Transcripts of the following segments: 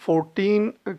14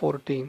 14।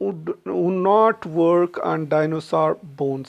would not work on dinosaur bones।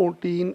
14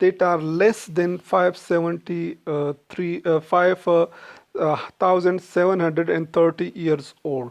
that are less than 5730 years old।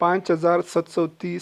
5730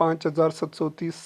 5730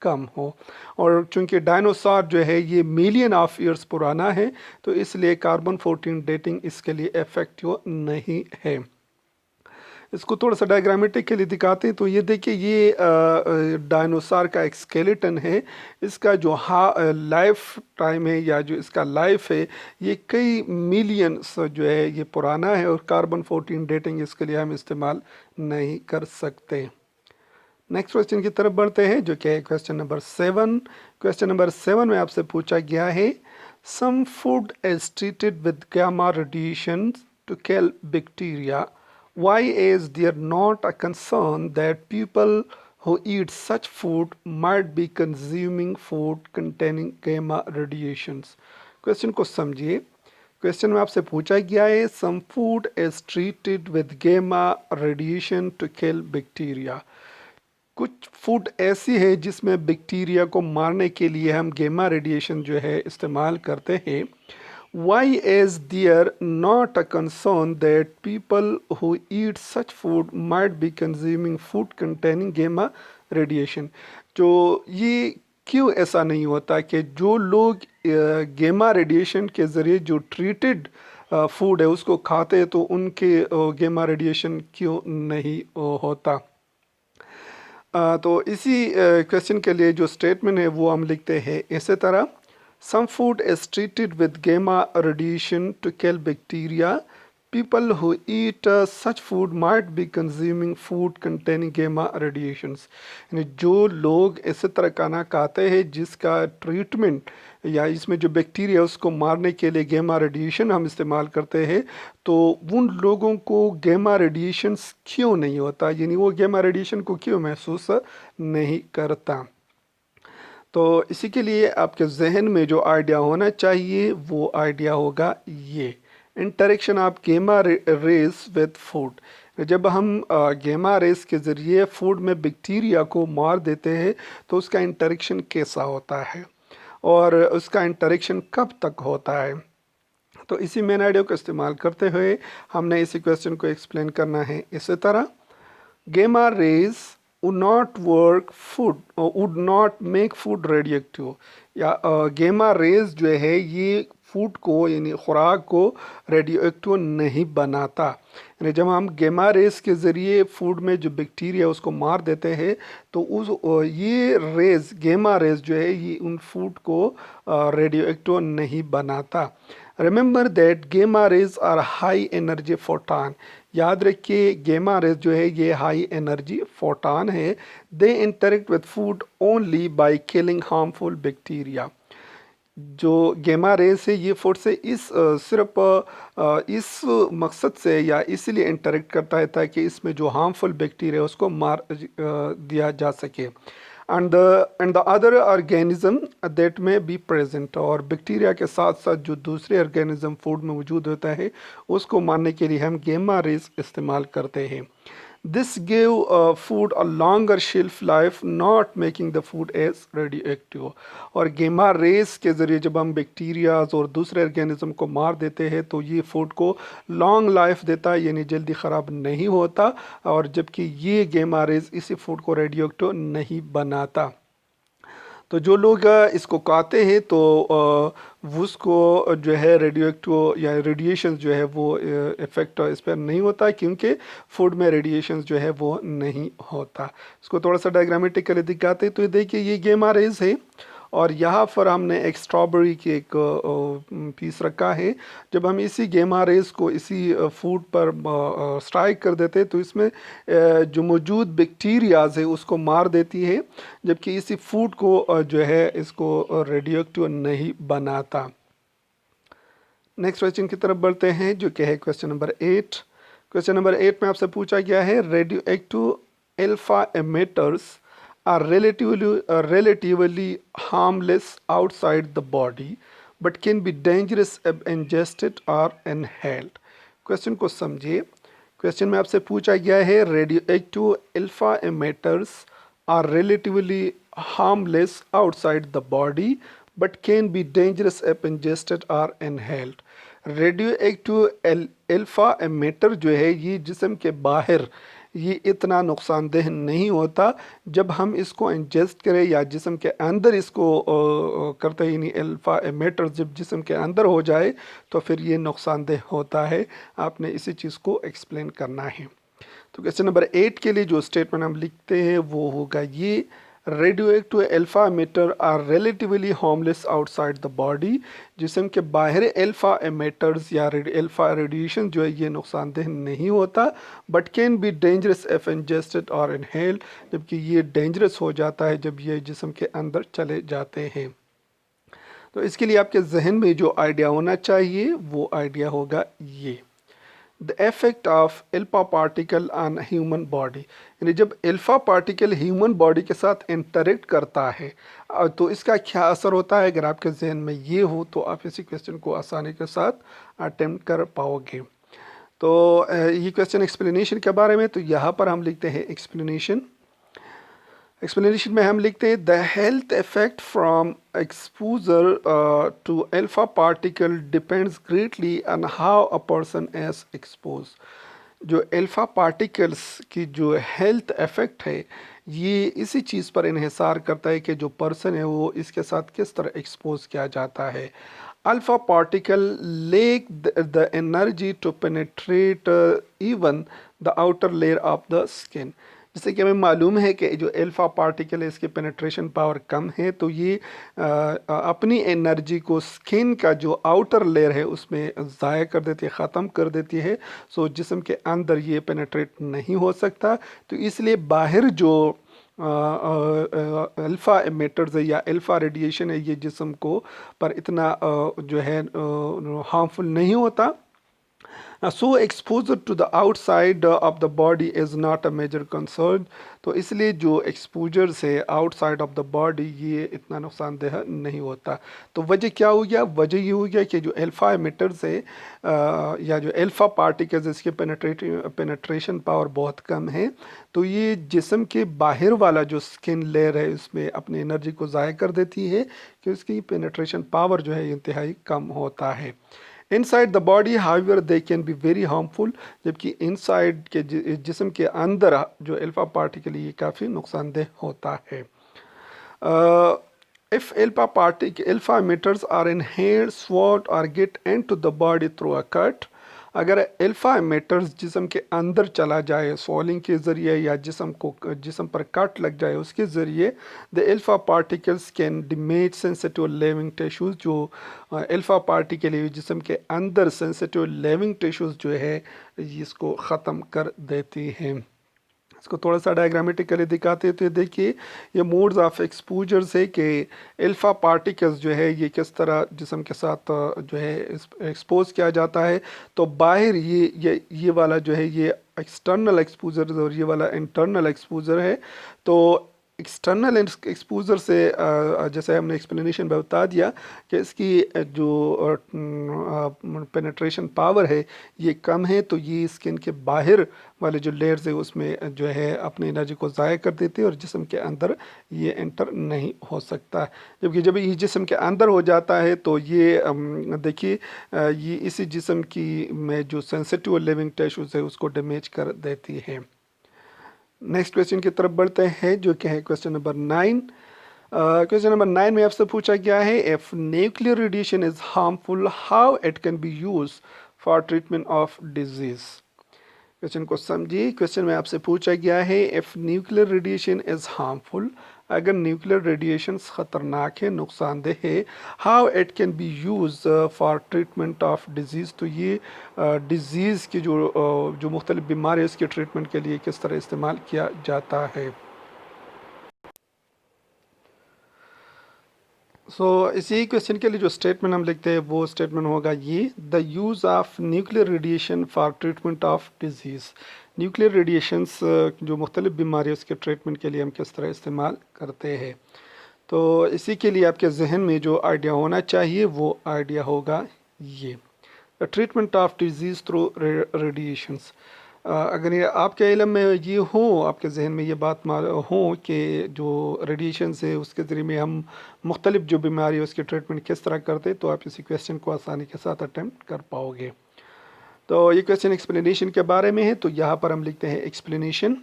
کم ہو، اور چونکہ dinosaur جو ہے یہ ملین آف ایئرس پرانا ہے تو اس لیے کاربن 14 ڈیٹنگ اس کے لیے ایفیکٹو نہیں ہے۔ اس کو تھوڑا سا ڈائیگرامیٹکلی دکھاتے ہیں تو یہ دیکھیں، یہ ڈائنوسار کا ایک اسکیلیٹن ہے، اس کا جو لائف ٹائم ہے یا جو اس کا لائف ہے یہ کئی ملینس جو ہے یہ پرانا ہے، اور کاربن 14 ڈیٹنگ اس کے لیے ہم استعمال نہیں کر سکتے۔ نیکسٹ کویسچن کی طرف بڑھتے ہیں جو کہ ہے کویسچن نمبر 7۔ کویسچن نمبر 7 میں آپ سے پوچھا گیا ہے some food is treated with gamma radiation to kill bacteria, why is there not a concern that people who eat such food might be consuming food containing gamma radiations؟ Question کو سمجھیے، question میں آپ سے پوچھا گیا ہے some food is treated with gamma radiation to kill bacteria, کچھ food ایسی ہے جس میں بیکٹیریا کو مارنے کے لیے ہم گیما ریڈیشن جو ہے استعمال کرتے ہیں۔ Why is there not a concern that people who eat such food might be consuming food containing gamma radiation؟ جو یہ کیوں ایسا نہیں ہوتا کہ جو لوگ گیما ریڈیشن کے ذریعے جو ٹریٹڈ فوڈ ہے اس کو کھاتے ہیں تو ان کے گیما ریڈیشن کیوں نہیں ہوتا؟ تو اسی کویسچن کے لیے جو اسٹیٹمنٹ ہے وہ ہم لکھتے ہیں اسی طرح Some food is treated with gamma radiation to kill bacteria. People who eat such food might be consuming food containing gamma radiations. یعنی جو لوگ اسی طرح کھانا کھاتے ہیں جس کا ٹریٹمنٹ یا اس میں جو بیکٹیریا اس کو مارنے کے لیے گیما ریڈیشن ہم استعمال کرتے ہیں، تو ان لوگوں کو گیما ریڈیشنس کیوں نہیں ہوتا، یعنی وہ گیما ریڈیشن کو کیوں محسوس نہیں کرتا۔ تو اسی کے لیے آپ کے ذہن میں جو آئیڈیا ہونا چاہیے وہ آئیڈیا ہوگا یہ interaction of gamma raise with food. جب ہم گیما ریز کے ذریعے فوڈ میں بیکٹیریا کو مار دیتے ہیں تو اس کا انٹریکشن کیسا ہوتا ہے اور اس کا انٹریکشن کب تک ہوتا ہے۔ تو اسی مین آئیڈیا کو استعمال کرتے ہوئے ہم نے اسی کویسچن کو ایکسپلین کرنا ہے اسی طرح گیما raise would not work food or would not make food radioactive، یا گیما ریز جو ہے یہ فوڈ کو یعنی خوراک کو ریڈیو ایکٹیو نہیں بناتا، یعنی جب ہم گیما ریز کے ذریعے فوڈ میں جو بیکٹیریا اس کو مار دیتے ہیں تو یہ ریز گیما ریز جو ہے یہ ان فوڈ کو ریڈیو ایکٹیو نہیں بناتا۔ Remember that gamma rays are high energy photon, یاد رکھیے گیما ریز جو ہے یہ ہائی انرجی فوٹان ہے۔ They interact with food only by killing harmful bacteria, جو گیما ریز ہے یہ فوڈ سے صرف اس مقصد سے یا اس لیے انٹریکٹ کرتا ہے تاکہ اس میں جو ہارمفل بیکٹیریا اس کو مار دیا جا سکے۔ and the other organism that may be present، اور بیکٹیریا کے ساتھ ساتھ جو دوسرے آرگینزم فوڈ میں موجود ہوتا ہے اس کو مارنے کے لیے ہم گیما ریز استعمال کرتے ہیں۔ This gave food a longer shelf life, not making the food as radioactive۔ اور گیما ریز کے ذریعے جب ہم بیکٹیریاز اور دوسرے آرگینزم کو مار دیتے ہیں تو یہ فوڈ کو لانگ لائف دیتا ہے، یعنی جلدی خراب نہیں ہوتا، اور جبکہ یہ گیما ریز اسی فوڈ کو ریڈیو ایکٹیو نہیں بناتا۔ تو جو لوگ اس کو کھاتے ہیں تو اس کو جو ہے ریڈیو ایکٹیو یا ریڈیشنز جو ہے وہ افیکٹ اس پر نہیں ہوتا کیونکہ فوڈ میں ریڈیشنز جو ہے وہ نہیں ہوتا۔ اس کو تھوڑا سا ڈائیگرامیٹکلی دکھاتے ہیں تو دیکھیے یہ گیما ریز ہے، اور یہاں پر ہم نے ایک اسٹرابری کی ایک پیس رکھا ہے۔ جب ہم اسی گیما ریز کو اسی فوڈ پر اسٹرائک کر دیتے تو اس میں جو موجود بیکٹیریاز ہے اس کو مار دیتی ہے، جبکہ اسی فوڈ کو جو ہے اس کو ریڈیو ایکٹیو نہیں بناتا۔ نیکسٹ کویسچن کی طرف بڑھتے ہیں جو کہ ہے کویسچن نمبر 8۔ کویسچن نمبر 8 میں آپ سے پوچھا گیا ہے radioactive alpha emitters are relatively harmless outside the body but can be dangerous if ingested or inhaled۔ Question کو سمجھیے، کویسچن میں آپ سے پوچھا گیا ہے radioactive alpha emitters are relatively harmless outside the body but can be dangerous if ingested or inhaled۔ Radioactive alpha emitter جو ہے یہ جسم کے باہر یہ اتنا نقصان دہ نہیں ہوتا جب ہم اس کو انجسٹ کریں یا جسم کے اندر اس کو کرتے ہیں، یعنی الفا ایمیٹر جب جسم کے اندر ہو جائے تو پھر یہ نقصان دہ ہوتا ہے. آپ نے اسی چیز کو ایکسپلین کرنا ہے. تو کویسچن نمبر 8 کے لیے جو اسٹیٹمنٹ ہم لکھتے ہیں وہ ہوگا یہ: radioactive alpha emitter are relatively harmless outside the body. جسم کے باہر الفا ایمیٹرز یا الفا ریڈیشن جو ہے یہ نقصان دہ نہیں ہوتا، but can be dangerous if ingested اور انہیل، جبکہ یہ ڈینجرس ہو جاتا ہے جب یہ جسم کے اندر چلے جاتے ہیں. تو اس کے لیے آپ کے ذہن میں جو آئیڈیا ہونا چاہیے وہ آئیڈیا ہوگا یہ: the effect of alpha particle on human body. یعنی جب الفا پارٹیکل ہیومن باڈی کے ساتھ انٹریکٹ کرتا ہے تو اس کا کیا اثر ہوتا ہے. اگر آپ کے ذہن میں یہ ہو تو آپ اسی کویسچن کو آسانی کے ساتھ اٹیمپٹ کر پاؤ گے. تو یہ کویسچن ایکسپلینیشن کے بارے میں، تو یہاں پر ہم لکھتے ہیں ایکسپلینیشن میں ہم لکھتے ہیں: the health effect from exposure to alpha particle depends greatly on how a person is exposed. جو الفا پارٹیکلس کی جو ہیلتھ ایفیکٹ ہے یہ اسی چیز پر انحصار کرتا ہے کہ جو پرسن ہے وہ اس کے ساتھ کس طرح ایکسپوز کیا جاتا ہے. Alpha particle like the energy to penetrate even the outer layer of the skin. جیسے کہ ہمیں معلوم ہے کہ جو الفا پارٹیکل ہے اس کی پینیٹریشن پاور کم ہے، تو یہ اپنی انرجی کو سکن کا جو آؤٹر لیئر ہے اس میں ضائع کر دیتی ہے، ختم کر دیتی ہے. سو جسم کے اندر یہ پینیٹریٹ نہیں ہو سکتا. تو اس لیے باہر جو الفا ایمیٹرز ہے یا الفا ریڈیشن ہے یہ جسم کو پر اتنا جو ہے ہارمفل نہیں ہوتا. So exposure to the outside of the body is not a major concern. تو اس لیے جو ایکسپوجر سے out side of the body یہ اتنا نقصان دہ نہیں ہوتا. تو وجہ کیا ہو گیا؟ وجہ یہ ہو گیا کہ جو الفا ایمیٹرز ہے یا جو الفا پارٹیکلز اس کی پینیٹریشن پاور بہت کم ہے، تو یہ جسم کے باہر والا جو سکن لیئر ہے اس میں اپنی انرجی کو ضائع کر دیتی ہے کہ اس کی پینیٹریشن پاور جو ہے انتہائی کم ہوتا ہے. Inside the body however they can be very harmful. جبکہ انسائڈ کے جسم کے اندر جو الفا پارٹیکل یہ کافی نقصان دہ ہوتا ہے. if alpha emitters are inhaled, swallowed or get into the body through a cut. اگر الفا ایمیٹرز جسم کے اندر چلا جائے سوالنگ کے ذریعے یا جسم پر کٹ لگ جائے اس کے ذریعے، the alpha particles can damage sensitive living tissues. جو الفا پارٹیکل ہے جسم کے اندر سینسیٹیو لیونگ ٹیشوز جو ہے اس کو ختم کر دیتی ہیں. اس کو تھوڑا سا ڈائیگرامیٹکلی دکھاتے ہیں تو دیکھیے یہ موڈز آف ایکسپوجر سے کہ الفا پارٹیکلز جو ہے یہ کس طرح جسم کے ساتھ جو ہے ایکسپوز کیا جاتا ہے. تو باہر یہ والا جو ہے یہ ایکسٹرنل ایکسپوجر اور یہ والا انٹرنل ایکسپوجر ہے. تو ایکسٹرنل ایکسپوجر سے جیسے ہم نے ایکسپلینیشن میں بتا دیا کہ اس کی جو پینیٹریشن پاور ہے یہ کم ہے، تو یہ اسکن کے باہر والے جو لیئرز ہے اس میں جو ہے اپنی انرجی کو ضائع کر دیتی ہے اور جسم کے اندر یہ انٹر نہیں ہو سکتا. جبکہ جب یہ جسم کے اندر ہو جاتا ہے تو یہ دیکھیے یہ اسی جسم کی میں جو سینسیٹیو لیونگ ٹیشوز ہے اس کو ڈیمیج کر دیتی ہے. نیکسٹ کویسچن کی طرف بڑھتے ہیں جو کہ ہے کویسچن نمبر 9. کویسچن نمبر 9 میں آپ سے پوچھا گیا ہے if nuclear radiation is harmful, how it can be used for treatment of disease. Question کو سمجھیے. کویسچن میں آپ سے پوچھا گیا ہے if nuclear radiation is harmful, اگر نیوکلیئر ریڈیشنز خطرناک ہے، نقصان دہ ہے، how it can be used for treatment of disease. تو یہ ڈیزیز کی جو مختلف بیماری اس کے ٹریٹمنٹ کے لیے کس طرح استعمال کیا جاتا ہے. اسی کویسچن کے لیے جو اسٹیٹمنٹ ہم لکھتے ہیں وہ اسٹیٹمنٹ ہوگا یہ: the use of nuclear radiation for treatment of disease. Nuclear radiations جو مختلف بیماری اس کے ٹریٹمنٹ کے لیے ہم کس طرح استعمال کرتے ہیں. تو اسی کے لیے آپ کے ذہن میں جو آئیڈیا ہونا چاہیے وہ آئیڈیا ہوگا یہ: the treatment of disease through radiations. اگر یہ آپ کے علم میں یہ ہو، آپ کے ذہن میں یہ بات ہوں کہ جو ریڈیشنز ہے اس کے ذریعے میں ہم مختلف جو بیماری ہے اس کے ٹریٹمنٹ کس طرح کرتے، تو آپ اسی کویسچن کو آسانی کے ساتھ اٹیمپٹ کر پاؤ گے. تو یہ کویشچن ایکسپلینیشن کے بارے میں ہے، تو یہاں پر ہم لکھتے ہیں ایکسپلینیشن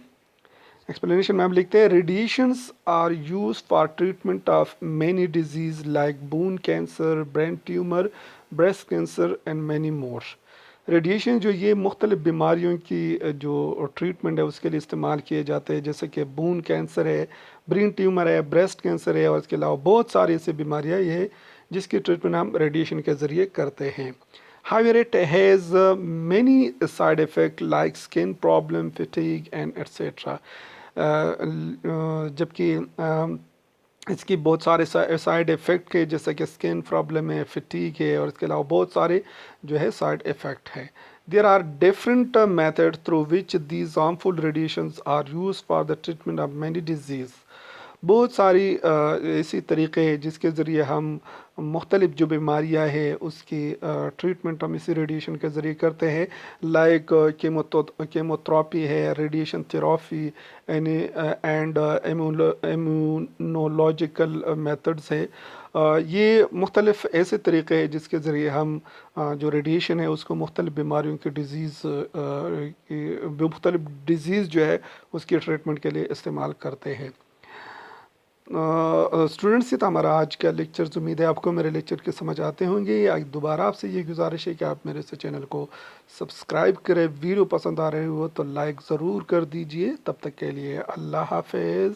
میں ہم لکھتے ہیں radiations are used for treatment of many disease like bone cancer, brain tumour, breast cancer and many more. Radiation جو یہ مختلف بیماریوں کی جو ٹریٹمنٹ ہے اس کے لیے استعمال کیے جاتے ہیں، جیسے کہ بون کینسر ہے، برین ٹیومر ہے، بریسٹ کینسر ہے، اور اس کے علاوہ بہت ساری ایسی بیماریاں یہ ہے جس کی ٹریٹمنٹ ہم ریڈیشن کے ذریعے کرتے ہیں. However, it has many side effects like skin problem, fatigue, and etc. جبکہ اس کی بہت سارے سائڈ افیکٹ ہے، جیسے کہ اسکن پرابلم ہے، فٹیگ ہے، اور اس کے علاوہ بہت سارے جو ہے سائڈ افیکٹ ہے. There are different methods through which these harmful radiations are used for the treatment of many diseases. بہت ساری ایسی طریقے ہیں جس کے ذریعے ہم مختلف جو بیماریاں ہیں اس کی ٹریٹمنٹ ہم اسی ریڈیشن کے ذریعے کرتے ہیں، لائک کیموتھراپی ہے، ریڈیشن تھراپی اینڈ امیونولوجیکل میتھڈز ہے. یہ مختلف ایسے طریقے ہیں جس کے ذریعے ہم جو ریڈیشن ہے اس کو مختلف بیماریوں کی مختلف ڈیزیز جو ہے اس کی ٹریٹمنٹ کے لیے استعمال کرتے ہیں. اسٹوڈنٹس، یہ تھا ہمارا آج کا لیکچرز. امید ہے آپ کو میرے لیکچر کے سمجھ آتے ہوں گے. دوبارہ آپ سے یہ گزارش ہے کہ آپ میرے سے چینل کو سبسکرائب کریں. ویڈیو پسند آ رہے ہو تو لائک ضرور کر دیجئے. تب تک کے لیے اللہ حافظ.